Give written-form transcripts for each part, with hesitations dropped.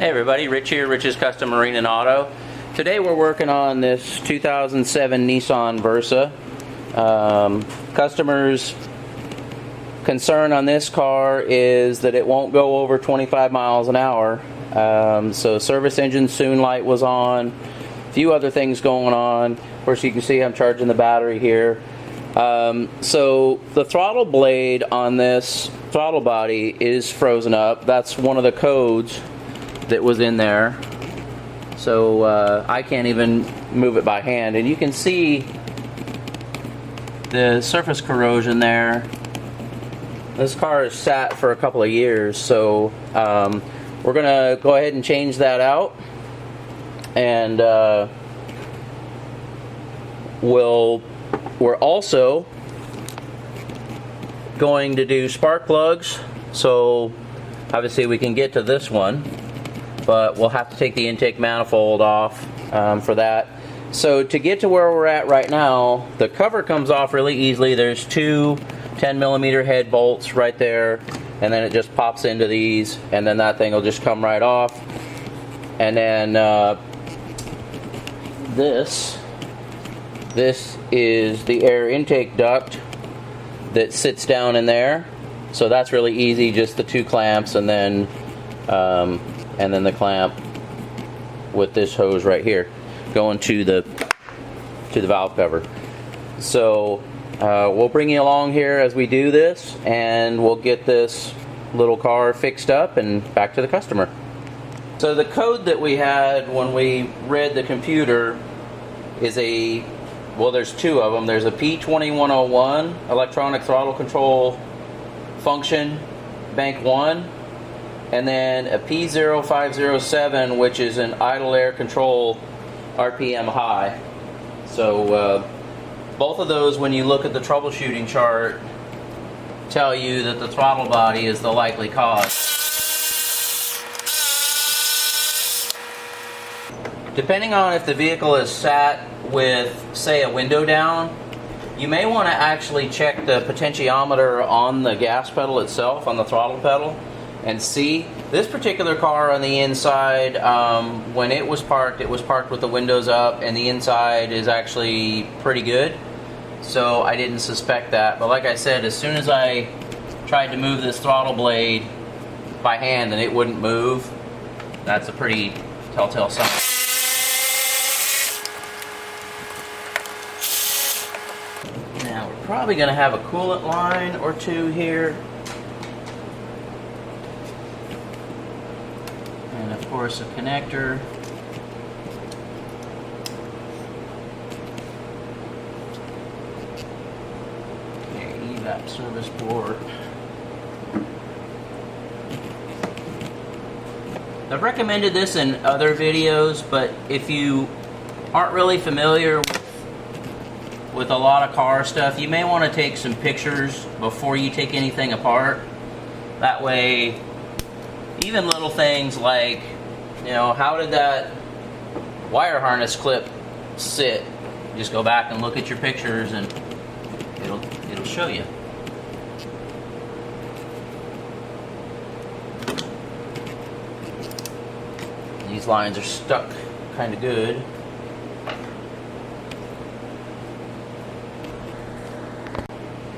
Hey everybody, Rich here, Rich's Custom Marine and Auto. Today we're working on this 2007 Nissan Versa. Customers' concern on this car is that it won't go over 25 miles an hour. So service engine soon light was on, a few other things going on. Of course you can see I'm charging the battery here. So the throttle blade on this throttle body is frozen up. That's one of the codes that was in there, so I can't even move it by hand, and you can see the surface corrosion there. This car is sat for a couple of years, so we're gonna go ahead and change that out, and we're also going to do spark plugs. So obviously we can get to this one, but we'll have to take the intake manifold off for that. So to get to where we're at right now, the cover comes off really easily. There's two 10mm head bolts right there, and then it just pops into these, and then that thing will just come right off. And then this is the air intake duct that sits down in there. So that's really easy, just the two clamps, and then the clamp with this hose right here going to the valve cover. So we'll bring you along here as we do this, and we'll get this little car fixed up and back to the customer. So the code that we had when we read the computer is there's two of them. There's a P2101 electronic throttle control function bank 1, and then a P0507, which is an idle air control RPM high. So both of those, when you look at the troubleshooting chart, tell you that the throttle body is the likely cause. Depending on if the vehicle is sat with, say, a window down, you may want to actually check the potentiometer on the gas pedal itself, on the throttle pedal, and see. This particular car on the inside, when it was parked with the windows up, and the inside is actually pretty good. So I didn't suspect that. But like I said, as soon as I tried to move this throttle blade by hand and it wouldn't move, that's a pretty telltale sign. Now we're probably going to have a coolant line or two here. And of course a connector. Okay, evap service port. I've recommended this in other videos, but if you aren't really familiar with a lot of car stuff, you may want to take some pictures before you take anything apart. That way, even little things like, how did that wire harness clip sit? Just go back and look at your pictures and it'll show you. These lines are stuck kind of good.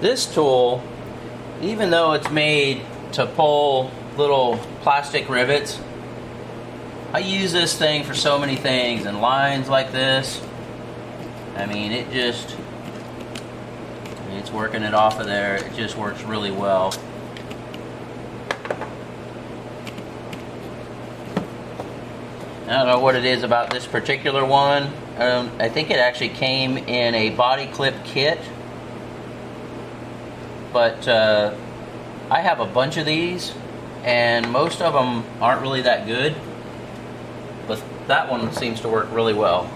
This tool, even though it's made to pull little plastic rivets, I use this thing for so many things, and lines like this, I mean, it's working it off of there. It just works really well. I don't know what it is about this particular one. I think it actually came in a body clip kit, but I have a bunch of these, and most of them aren't really that good, but that one seems to work really well.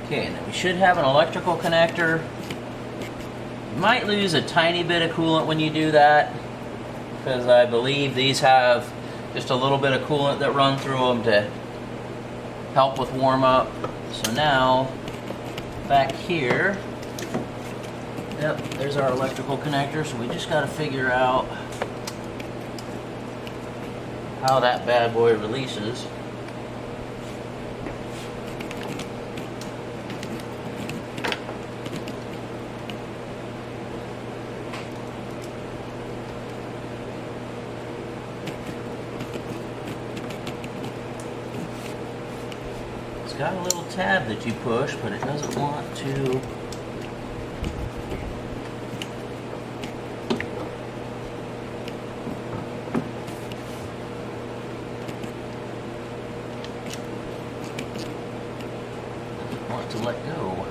Okay, and then we should have an electrical connector. You might lose a tiny bit of coolant when you do that, because I believe these have just a little bit of coolant that run through them to help with warm up. So now back here Yep, there's our electrical connector, so we just got to figure out how that bad boy releases. It's got a little tab that you push, but it doesn't want to. To let go.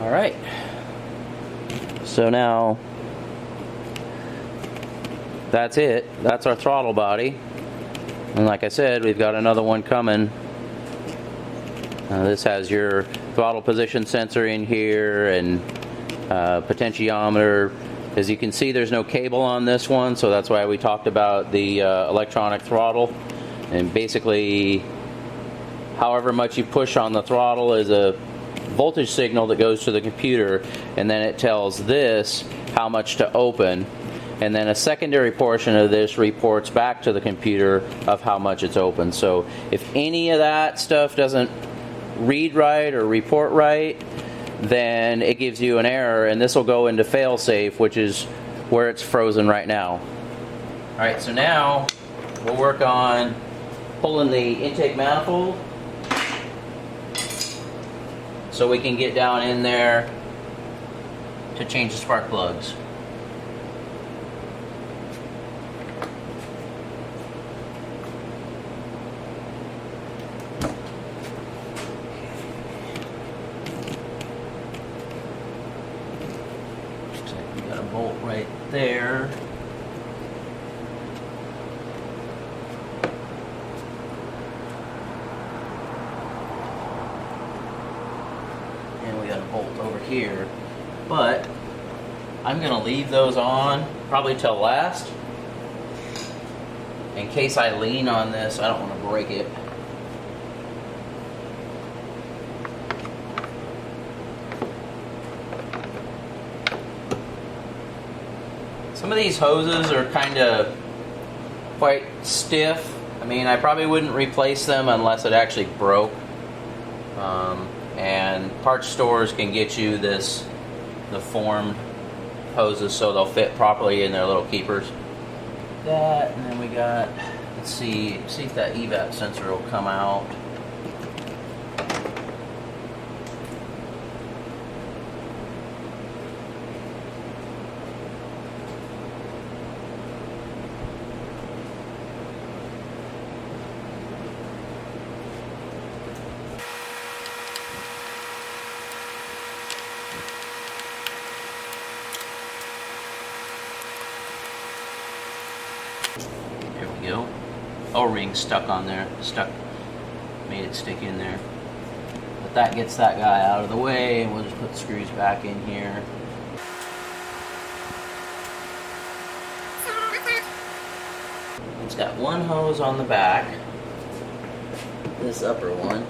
All right. So now that's it. That's our throttle body. And like I said, we've got another one coming. This has your throttle position sensor in here and potentiometer. As you can see, there's no cable on this one, so that's why we talked about the electronic throttle. And basically, however much you push on the throttle is a voltage signal that goes to the computer, and then it tells this how much to open. And then a secondary portion of this reports back to the computer of how much it's open. So if any of that stuff doesn't read right or report right, then it gives you an error, and this will go into failsafe, which is where it's frozen right now. Alright, so now we'll work on pulling the intake manifold so we can get down in there to change the spark plugs. Bolt right there. And we got a bolt over here. But I'm going to leave those on probably till last. In case I lean on this, I don't want to break it. Some of these hoses are kind of quite stiff. I mean, I probably wouldn't replace them unless it actually broke. And parts stores can get you the formed hoses so they'll fit properly in their little keepers. That, and then we got, let's see if that evap sensor will come out. There we go. O-ring stuck on there. Made it stick in there. But that gets that guy out of the way, and we'll just put the screws back in here. It's got one hose on the back. This upper one.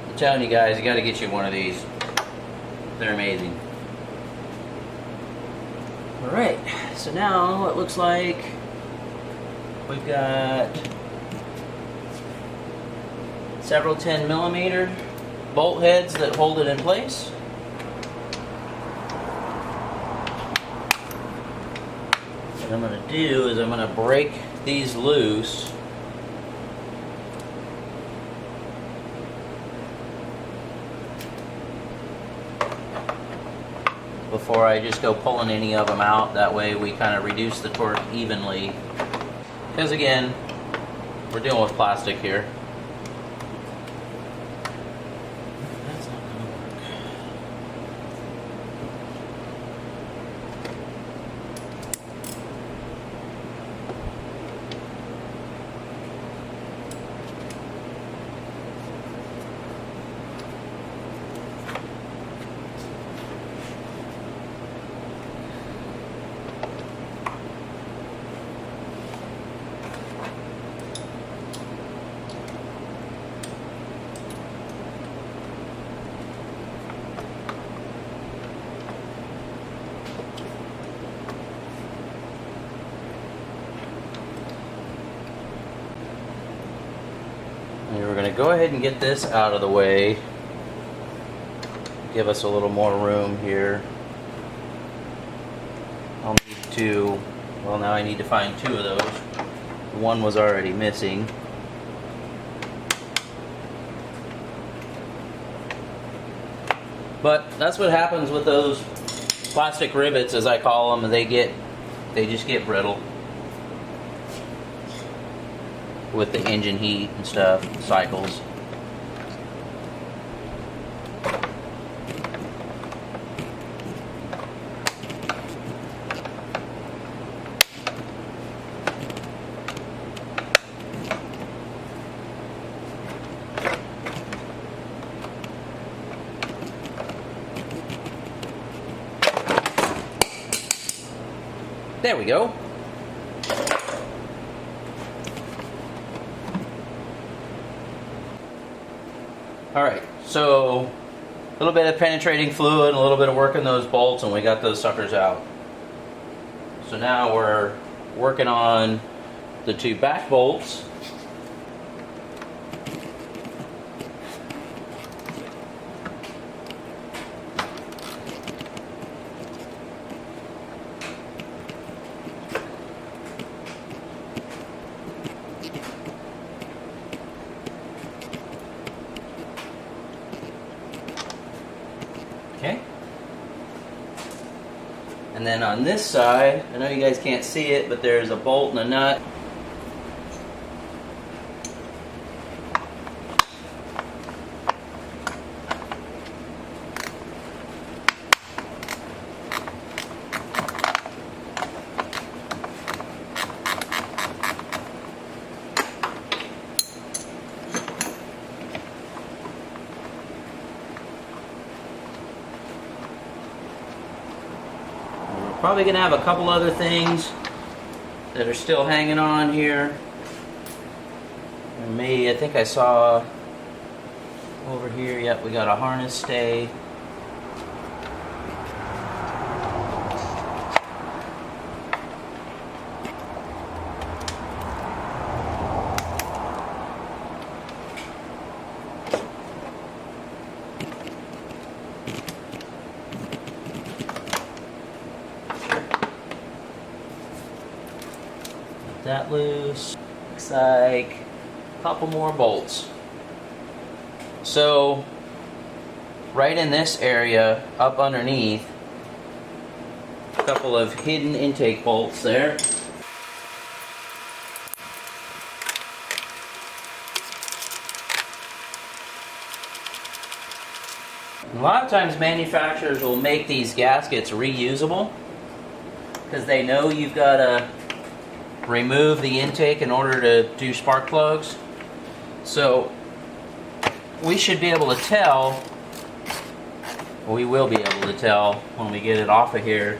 I'm telling you guys, you got to get you one of these. They're amazing. Alright, so now it looks like we've got several 10mm bolt heads that hold it in place. What I'm going to do is I'm going to break these loose. Before I just go pulling any of them out. That way we kind of reduce the torque evenly. Because again, we're dealing with plastic here. That's not going to work. And we're going to go ahead and get this out of the way. Give us a little more room here. I'll need to, well, now I need to find two of those. One was already missing. But that's what happens with those plastic rivets, as I call them. They just get brittle with the engine heat and stuff, cycles. There we go. Alright, so a little bit of penetrating fluid and a little bit of working those bolts, and we got those suckers out. So now we're working on the two back bolts. Okay. And then on this side, I know you guys can't see it, but there's a bolt and a nut. Probably gonna have a couple other things that are still hanging on here. And I think I saw over here, yep, we got a harness stay. That loose. Looks like a couple more bolts. So right in this area up underneath, a couple of hidden intake bolts there. A lot of times manufacturers will make these gaskets reusable because they know you've got to remove the intake in order to do spark plugs. So we should be able to tell, we will be able to tell when we get it off of here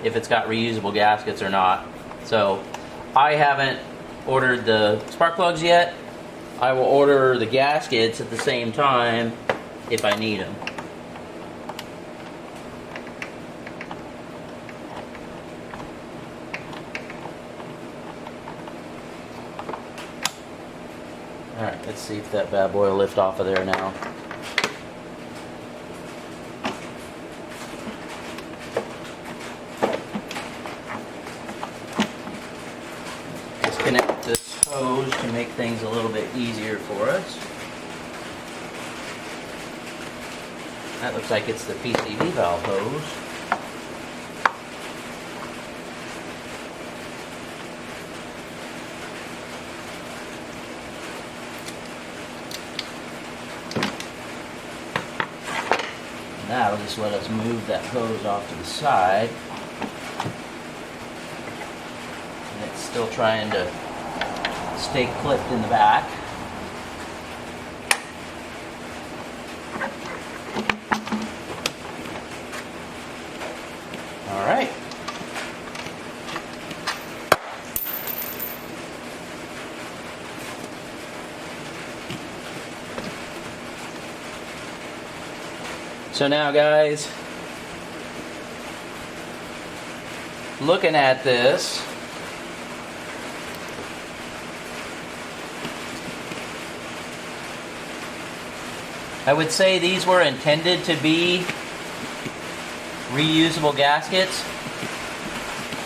if it's got reusable gaskets or not. So I haven't ordered the spark plugs yet. I will order the gaskets at the same time if I need them. Alright, let's see if that bad boy will lift off of there now. Disconnect this hose to make things a little bit easier for us. That looks like it's the PCV valve hose. That'll just let us move that hose off to the side. And it's still trying to stay clipped in the back. All right. So now, guys, looking at this, I would say these were intended to be reusable gaskets,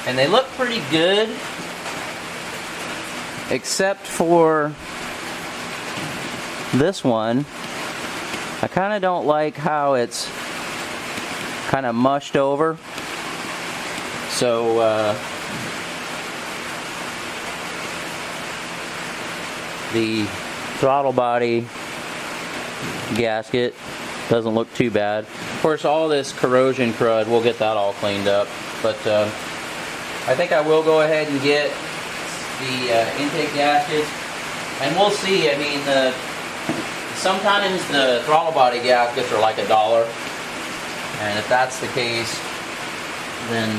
and they look pretty good, except for this one. I kind of don't like how it's kind of mushed over. So the throttle body gasket doesn't look too bad. Of course, all this corrosion crud, we'll get that all cleaned up. But I think I will go ahead and get the intake gaskets, and we'll see. I mean, sometimes the throttle body gaskets are like $1, and if that's the case, then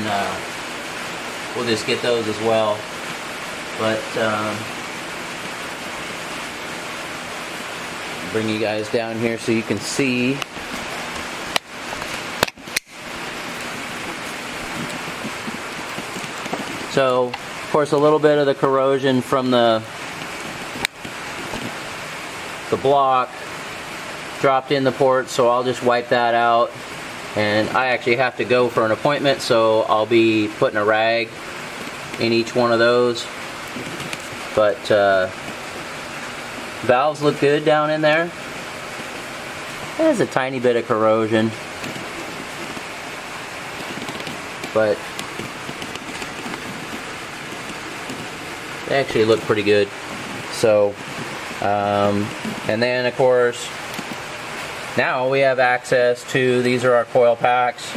we'll just get those as well. But bring you guys down here so you can see. So, of course, a little bit of the corrosion from the block dropped in the port, so I'll just wipe that out. And I actually have to go for an appointment, so I'll be putting a rag in each one of those. But valves look good down in there. There's a tiny bit of corrosion, but they actually look pretty good. So, and then of course, now we have access to, these are our coil packs,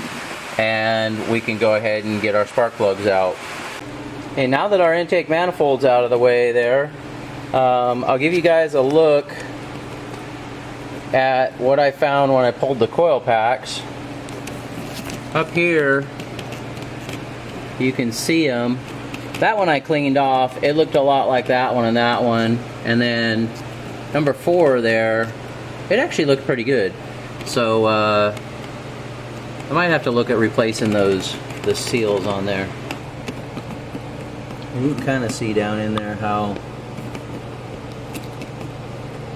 and we can go ahead and get our spark plugs out. And now that our intake manifold's out of the way there, I'll give you guys a look at what I found when I pulled the coil packs. Up here, you can see them. That one I cleaned off. It looked a lot like that one and that one. And then number 4 there, it actually looked pretty good. So I might have to look at replacing the seals on there. And you can kind of see down in there how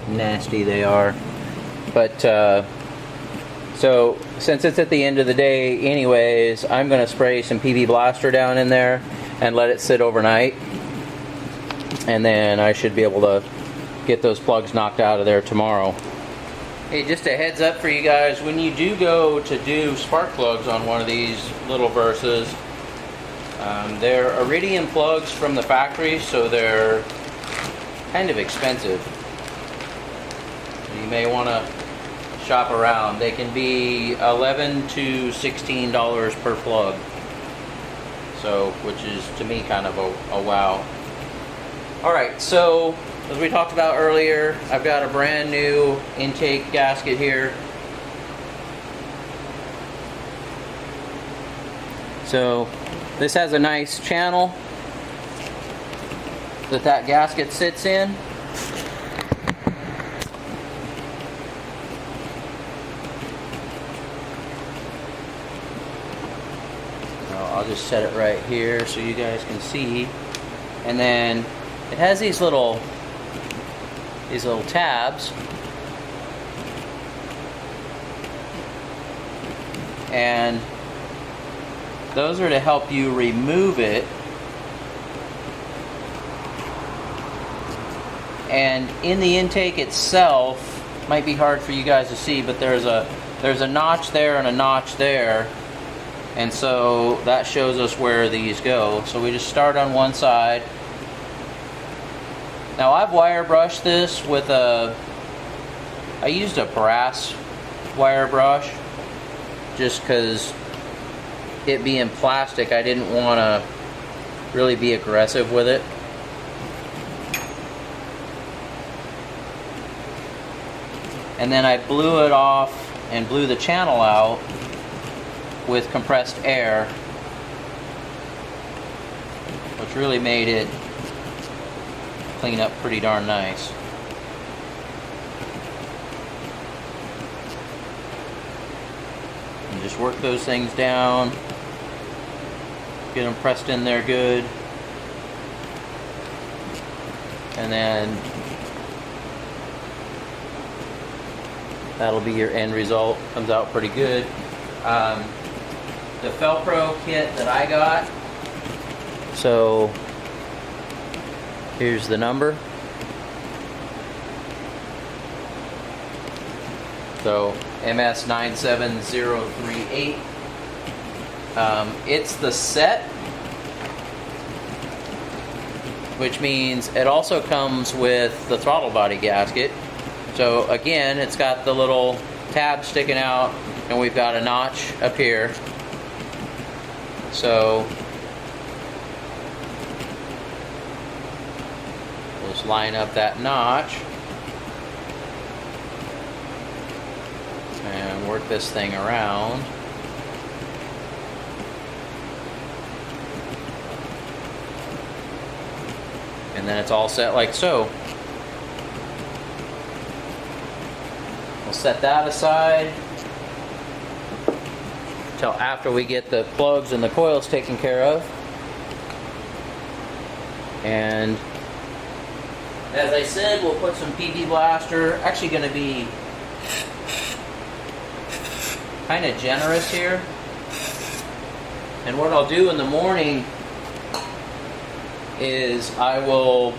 nasty they are. But so since it's at the end of the day anyways, I'm going to spray some PB Blaster down in there and let it sit overnight, and then I should be able to get those plugs knocked out of there tomorrow. Hey, just a heads up for you guys, when you do go to do spark plugs on one of these little Versas, they're iridium plugs from the factory, so they're kind of expensive. You may want to shop around. They can be $11 to $16 per plug. So, which is to me kind of a wow. Alright, so as we talked about earlier, I've got a brand new intake gasket here. So this has a nice channel that gasket sits in. I'll just set it right here so you guys can see. And then it has these little tabs, and those are to help you remove it. And in the intake itself, might be hard for you guys to see, but there's a notch there and a notch there. And so that shows us where these go. So we just start on one side. Now I've wire brushed this with I used a brass wire brush just because it being plastic, I didn't want to really be aggressive with it. And then I blew it off and blew the channel out with compressed air, which really made it clean up pretty darn nice. And just work those things down, get them pressed in there good, and then That'll be your end result. Comes out pretty good. The Velcro kit that I got, so here's the number. So MS97038. It's the set, which means it also comes with the throttle body gasket. So again, it's got the little tab sticking out, and we've got a notch up here. So we'll just line up that notch and work this thing around. And then it's all set like so. We'll set that aside until after we get the plugs and the coils taken care of. And as I said, we'll put some PV Blaster. Actually going to be kind of generous here. And what I'll do in the morning is I'll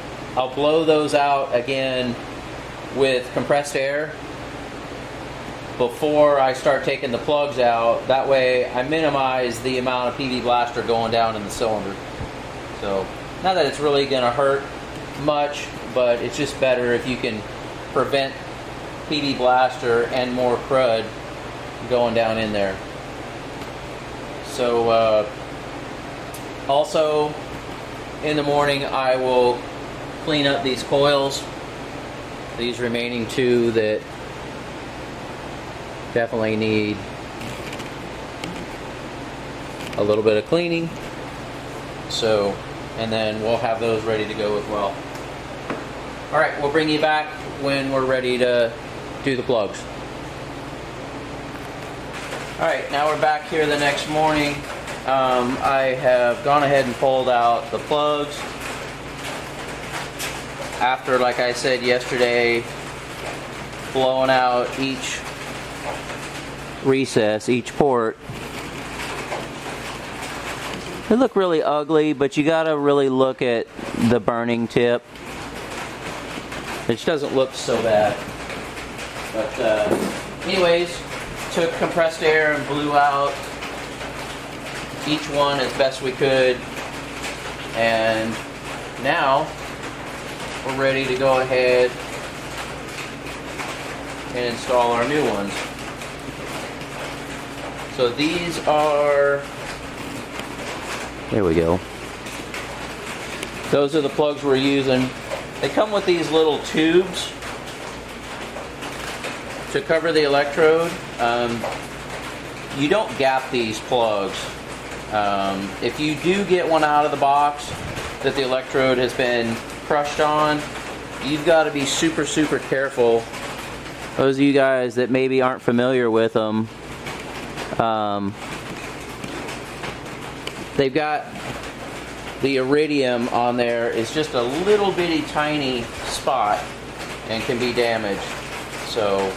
blow those out again with compressed air before I start taking the plugs out. That way I minimize the amount of PV Blaster going down in the cylinder. So not that it's really going to hurt much, but it's just better if you can prevent PV Blaster and more crud going down in there. So also in the morning I will clean up these coils, these remaining two that definitely need a little bit of cleaning. So, and then we'll have those ready to go as well. Alright, we'll bring you back when we're ready to do the plugs. Alright, now we're back here the next morning. I have gone ahead and pulled out the plugs. After, like I said yesterday, blowing out each recess, each port. They look really ugly, but you gotta really look at the burning tip, which doesn't look so bad. But anyways, took compressed air and blew out each one as best we could, and now we're ready to go ahead and install our new ones. So these are, there we go. Those are the plugs we're using. They come with these little tubes to cover the electrode. You don't gap these plugs. If you do get one out of the box that the electrode has been crushed on, you've got to be super, super careful. Those of you guys that maybe aren't familiar with them, they've got the iridium on there. It's just a little bitty tiny spot and can be damaged. So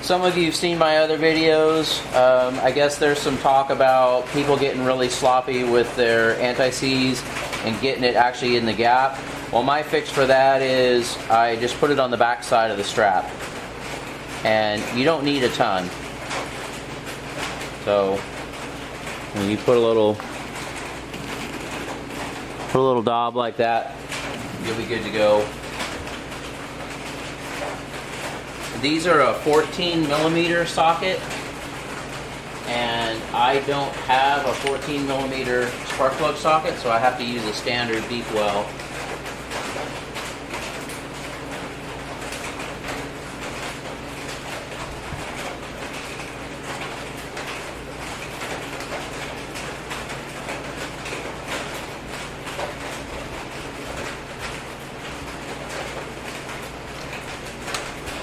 some of you have seen my other videos. I guess there's some talk about people getting really sloppy with their anti-seize and getting it actually in the gap. Well, my fix for that is I just put it on the back side of the strap. And you don't need a ton. So when you put a little daub like that, you'll be good to go. These are a 14mm socket, and I don't have a 14mm spark plug socket, so I have to use a standard beep well.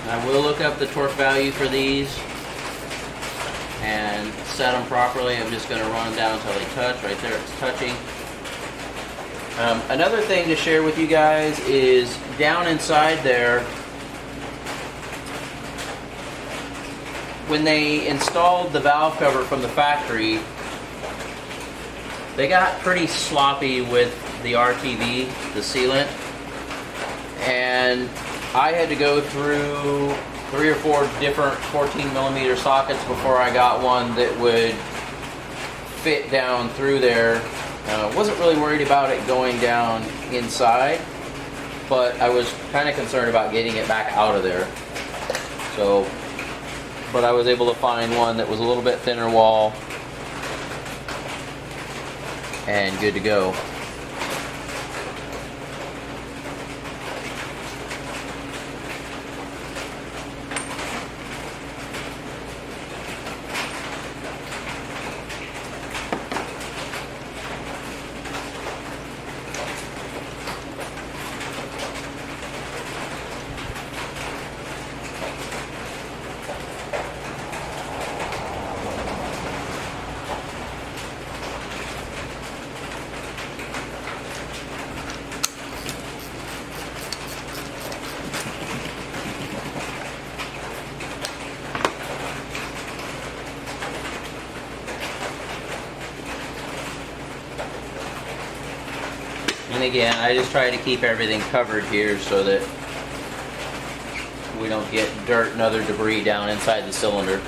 I will look up the torque value for these and set them properly. I'm just going to run them down until they touch. Right there, it's touching. Another thing to share with you guys is down inside there, when they installed the valve cover from the factory, they got pretty sloppy with the RTV, the sealant, and I had to go through 3 or 4 different 14mm sockets before I got one that would fit down through there. Wasn't really worried about it going down inside, but I was kind of concerned about getting it back out of there. So, but I was able to find one that was a little bit thinner wall and good to go. And again, I just try to keep everything covered here so that we don't get dirt and other debris down inside the cylinder.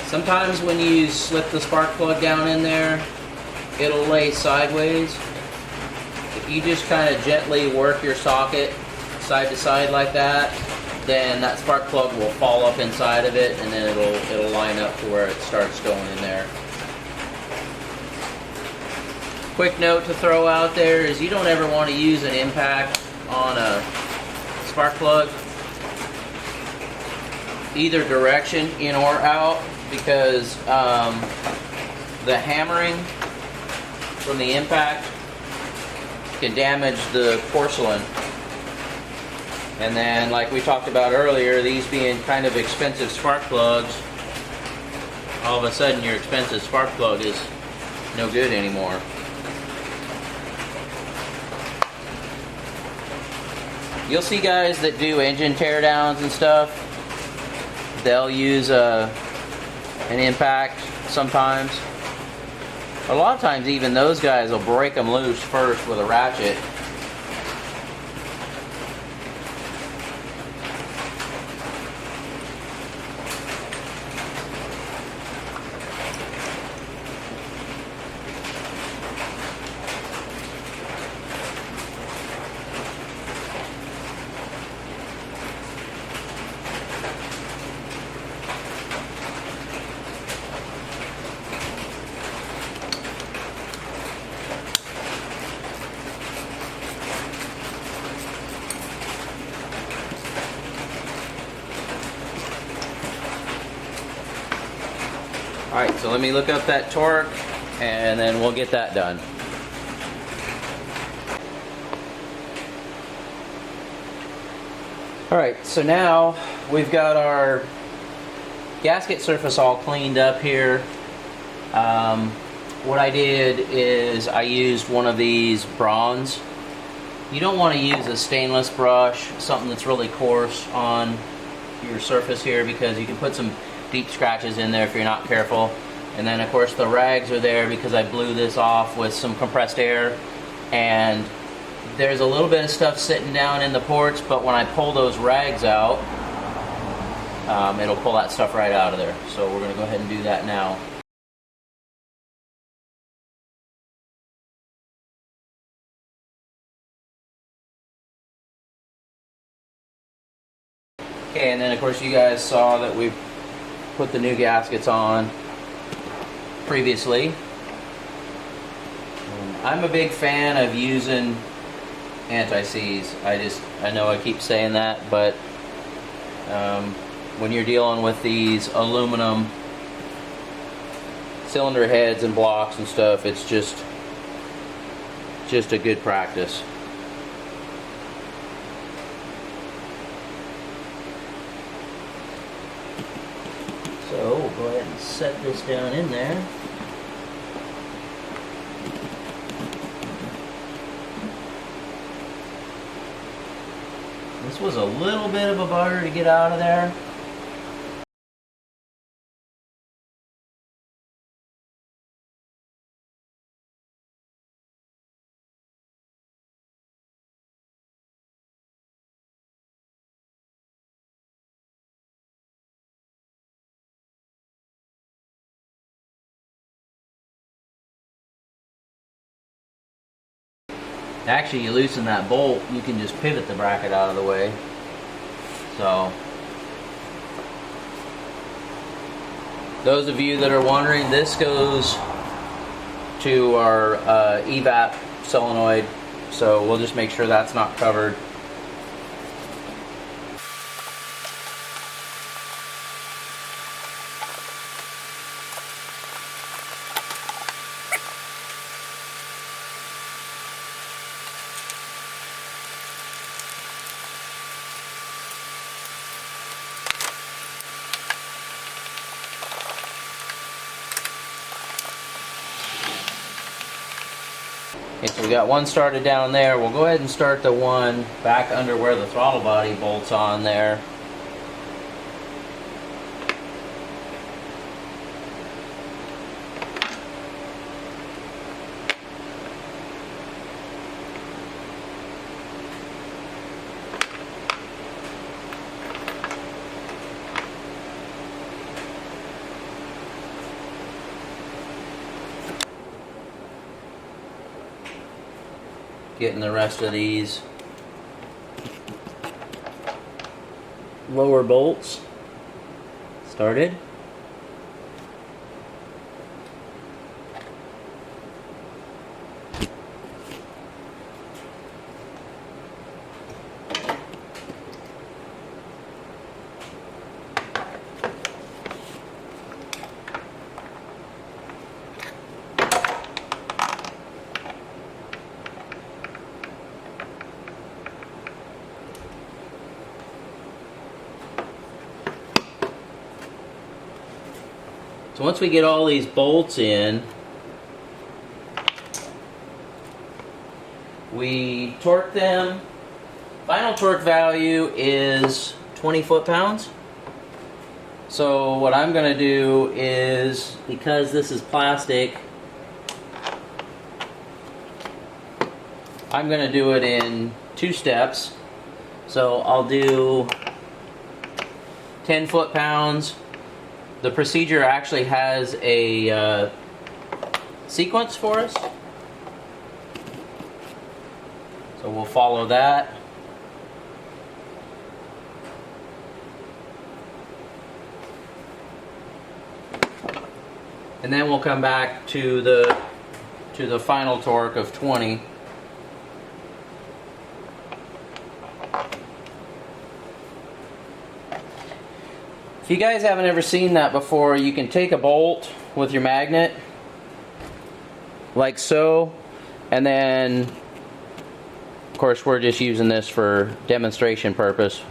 Sometimes when you slip the spark plug down in there, it'll lay sideways. If you just kind of gently work your socket side to side like that, then that spark plug will fall up inside of it, and then it'll line up to where it starts going in there. Quick note to throw out there is you don't ever want to use an impact on a spark plug, either direction, in or out, because the hammering from the impact can damage the porcelain. And then, like we talked about earlier, these being kind of expensive spark plugs, all of a sudden your expensive spark plug is no good anymore. You'll see guys that do engine teardowns and stuff, they'll use an impact sometimes. A lot of times even those guys will break them loose first with a ratchet. Alright, so let me look up that torque and then we'll get that done. Alright, so now we've got our gasket surface all cleaned up here. What I did is I used one of these bronze. You don't want to use a stainless brush, something that's really coarse on your surface here, because you can put some deep scratches in there if you're not careful. And then of course the rags are there because I blew this off with some compressed air, and there's a little bit of stuff sitting down in the ports, but when I pull those rags out, it'll pull that stuff right out of there. So we're going to go ahead and do that now. Okay, and then of course you guys saw that we put the new gaskets on previously. I'm a big fan of using anti-seize. I know I keep saying that, but when you're dealing with these aluminum cylinder heads and blocks and stuff. It's just a good practice. So we'll go ahead and set this down in there. This was a little bit of a bugger to get out of there. Actually, you loosen that bolt, you can just pivot the bracket out of the way. So, those of you that are wondering, this goes to our evap solenoid, so we'll just make sure that's not covered. Okay, so we got one started down there. We'll go ahead and start the one back under where the throttle body bolts on there. Getting the rest of these lower bolts started. So once we get all these bolts in, we torque them. Final torque value is 20 foot-pounds. So what I'm going to do is, because this is plastic, I'm going to do it in 2 steps. So I'll do 10 foot-pounds. The procedure actually has a sequence for us, so we'll follow that. And then we'll come back to the final torque of 20. If you guys haven't ever seen that before, you can take a bolt with your magnet, like so, and then, of course, we're just using this for demonstration purpose.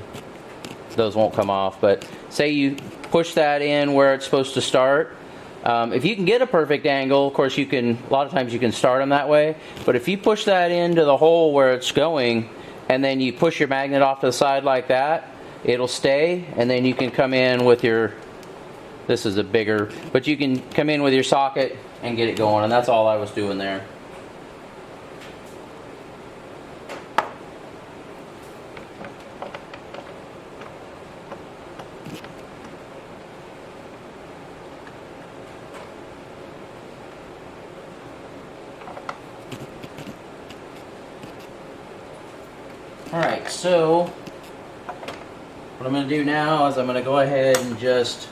Those won't come off, but say you push that in where it's supposed to start. If you can get a perfect angle, of course you can, a lot of times you can start them that way, but if you push that into the hole where it's going, and then you push your magnet off to the side like that, it'll stay, and then you can come in with your, this is a bigger, but you can come in with your socket and get it going, and that's all I was doing there. Alright, so what I'm going to do now is I'm going to go ahead and just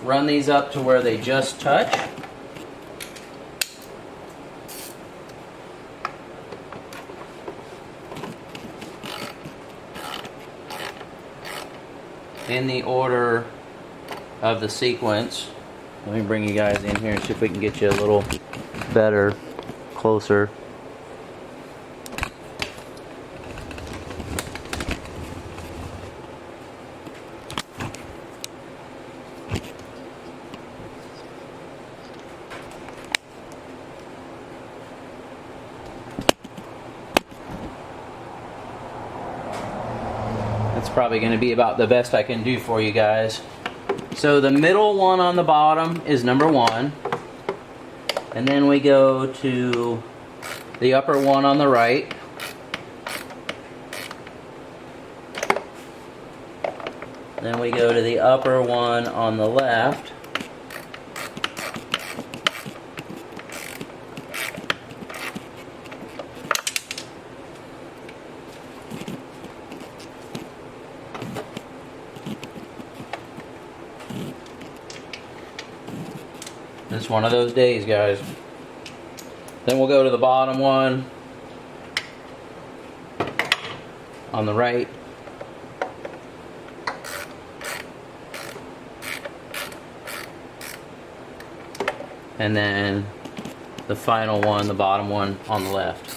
run these up to where they just touch. in the order of the sequence. Let me bring you guys in here and see if we can get you a little better, closer. That's probably going to be about the best I can do for you guys. So the middle one on the bottom is number 1. And then we go to the upper one on the right. Then we go to the upper one on the left. It's one of those days, guys. Then we'll go to the bottom one on the right. And then the final one, the bottom one on the left.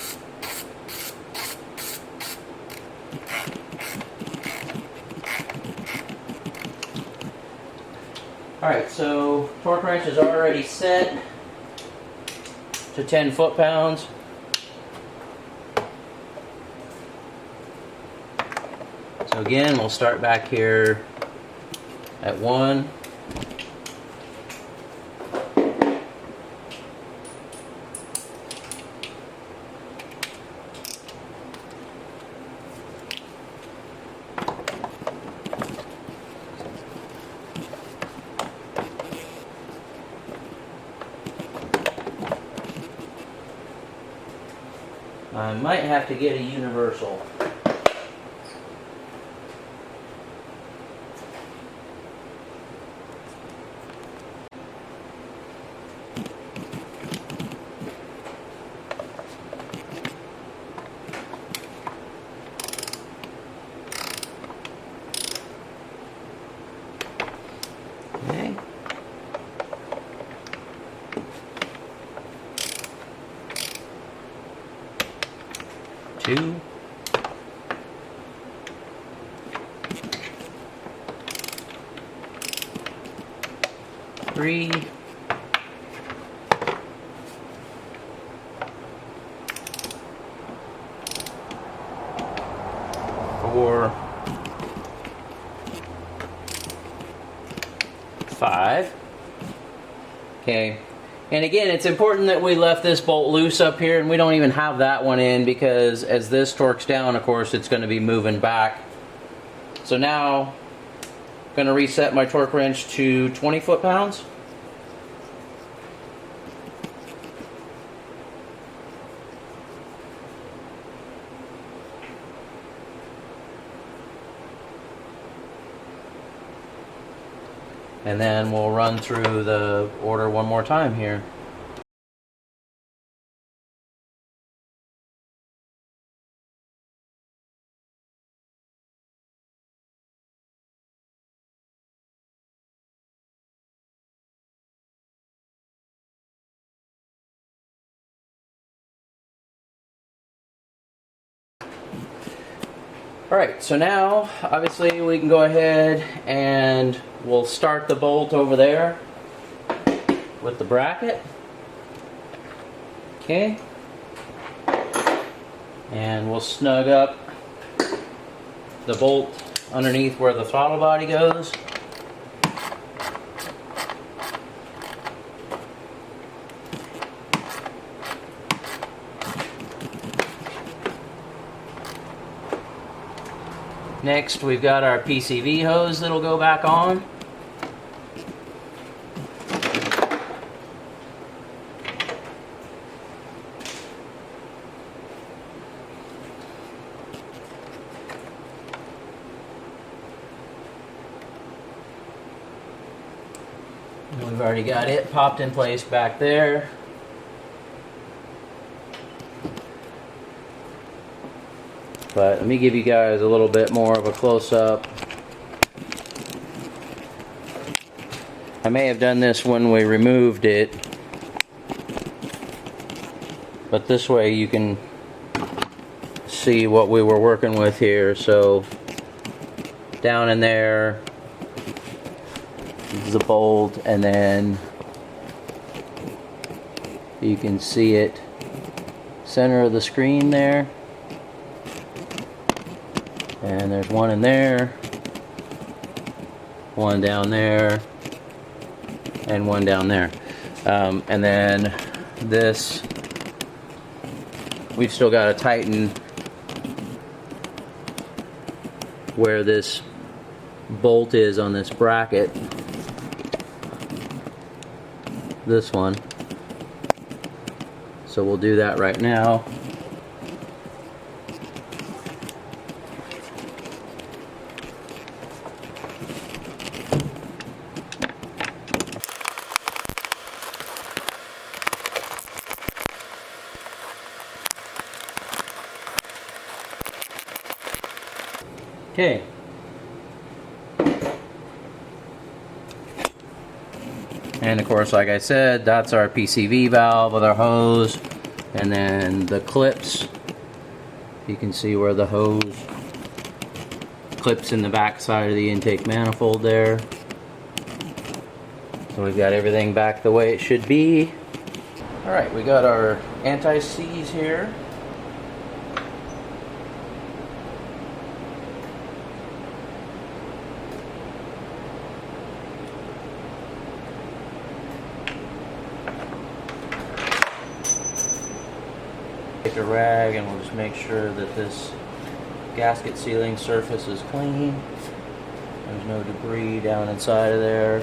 Alright, so torque wrench is already set to 10 foot-pounds. So again, we'll start back here at 1. I might have to get a universal. Okay. 2, 3, 4, 5. Okay. And again, it's important that we left this bolt loose up here, and we don't even have that one in, because as this torques down, of course, it's going to be moving back. So now, I'm going to reset my torque wrench to 20 foot-pounds. And then we'll run through the order one more time here. Alright, so now obviously we can go ahead and we'll start the bolt over there with the bracket. Okay. And we'll snug up the bolt underneath where the throttle body goes. Next, we've got our PCV hose that'll go back on. And we've already got it popped in place back there. But let me give you guys a little bit more of a close-up I may have done this when we removed it, but this way you can see what we were working with here. So down in there is the bolt, and then you can see it center of the screen there, and there's one in there, one down there, and one down there. And then this, we've still got to tighten where this bolt is on this bracket, this one. So we'll do that right now. Okay. And of course, like I said, that's our PCV valve with our hose. And then the clips, you can see where the hose clips in the back side of the intake manifold there. So we've got everything back the way it should be. Alright, we got our anti-seize here. Take a rag and we'll just make sure that this gasket sealing surface is clean. There's no debris down inside of there.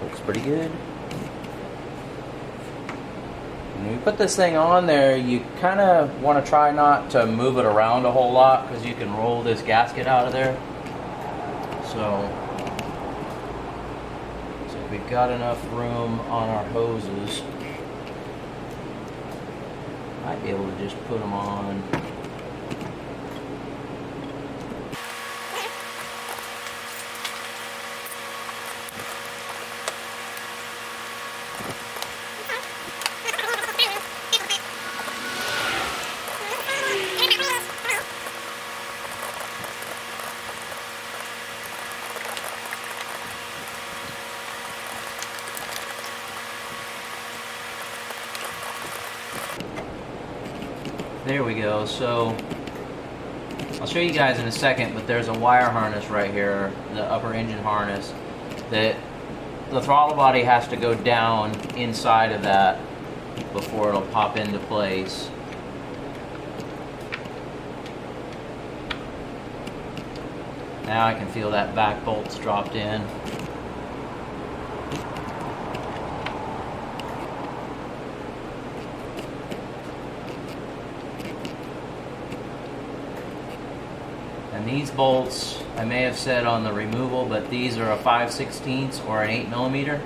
Looks pretty good. When you put this thing on there, you kind of want to try not to move it around a whole lot, because you can roll this gasket out of there. So we've got enough room on our hoses. Might be able to just put them on. There we go. So I'll show you guys in a second, but there's a wire harness right here, the upper engine harness, that the throttle body has to go down inside of that before it'll pop into place. Now I can feel that back bolt's dropped in. And these bolts, I may have said on the removal, but these are a 5/16 or an 8mm.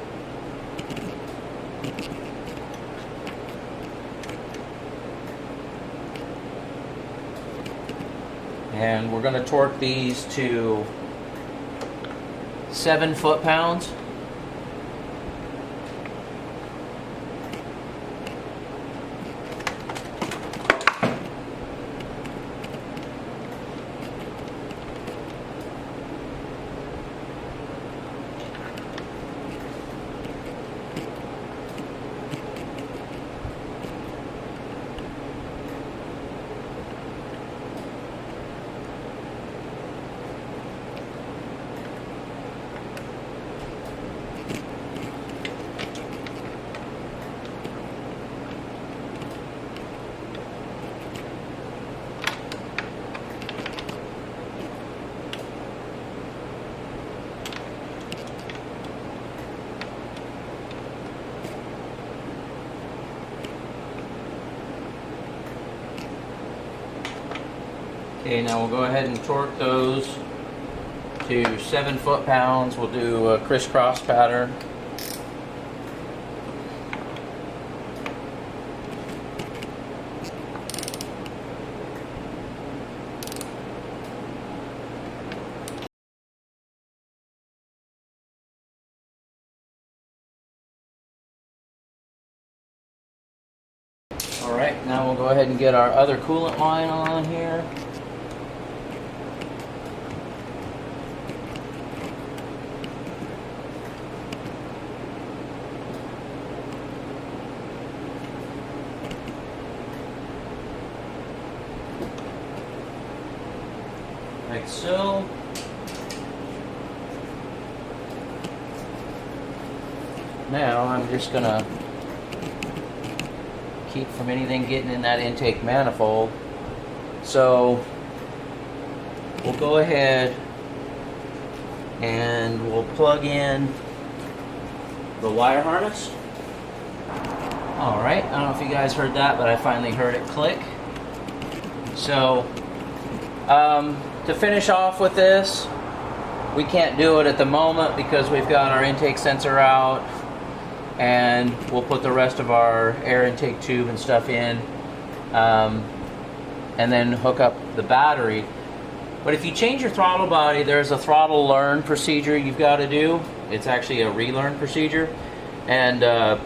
And we're going to torque these to 7 foot-pounds. Okay, now we'll go ahead and torque those to 7 foot-pounds. We'll do a crisscross pattern. Alright, now we'll go ahead and get our other coolant line on here. Like so. Now I'm just gonna keep from anything getting in that intake manifold. So we'll go ahead and we'll plug in the wire harness. Alright, I don't know if you guys heard that, but I finally heard it click. So to finish off with this, we can't do it at the moment because we've got our intake sensor out, and we'll put the rest of our air intake tube and stuff in, and then hook up the battery. But if you change your throttle body, there's a throttle learn procedure you've got to do. It's actually a relearn procedure, and of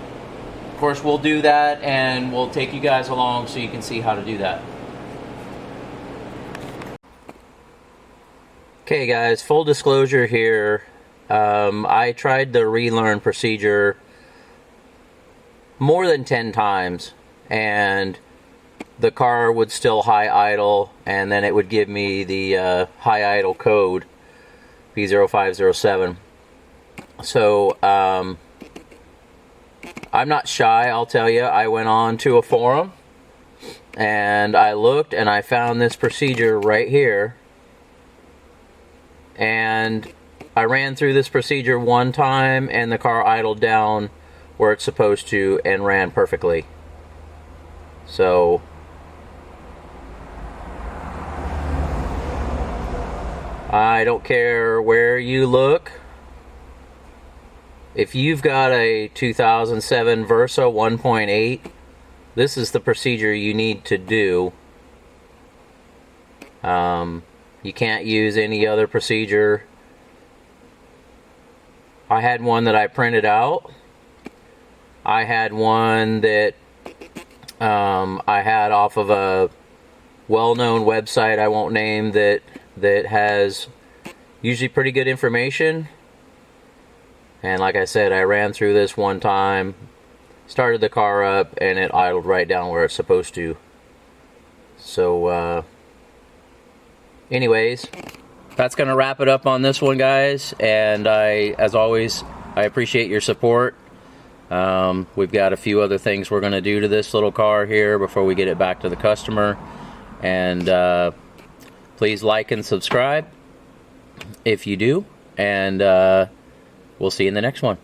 course we'll do that, and we'll take you guys along so you can see how to do that. Okay guys, full disclosure here, I tried the relearn procedure more than 10 times, and the car would still high idle, and then it would give me the high idle code, P0507. So I'm not shy, I'll tell you. I went on to a forum, and I looked, and I found this procedure right here. And I ran through this procedure one time, and the car idled down where it's supposed to and ran perfectly. So I don't care where you look. If you've got a 2007 Versa 1.8, this is the procedure you need to do. You can't use any other procedure. I had one that I printed out. I had one that I had off of a well-known website I won't name that has usually pretty good information. And like I said, I ran through this one time, started the car up, and it idled right down where it's supposed to. So anyways, that's going to wrap it up on this one, guys. And as always, I appreciate your support. We've got a few other things we're going to do to this little car here before we get it back to the customer. And please like and subscribe if you do. And we'll see you in the next one.